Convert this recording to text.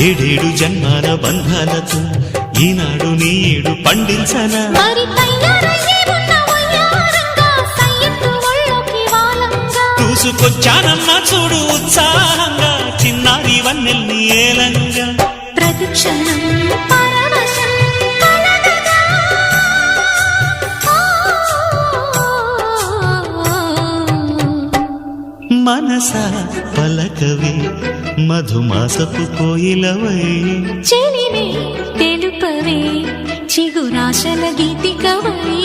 ఏడేడు జన్మాల బంధాలతో ఈనాడు నీడు పండించనా మరి తయారయ్యే ఉన్న వయ్యారంగా సయ్యత్తు ఒళ్ళోకి వాలంగా చూసుకొచ్చానమ్మా చూడు ఉత్సాహంగా చిన్నారి వన్నెల్ని ఏలంగా ప్రతిక్షణం పరవశం కలగగా మనసా పలకవే మధుమాసపు కోయిలవై చెలిమే తెలుపవే చిగురాశల గీతికవై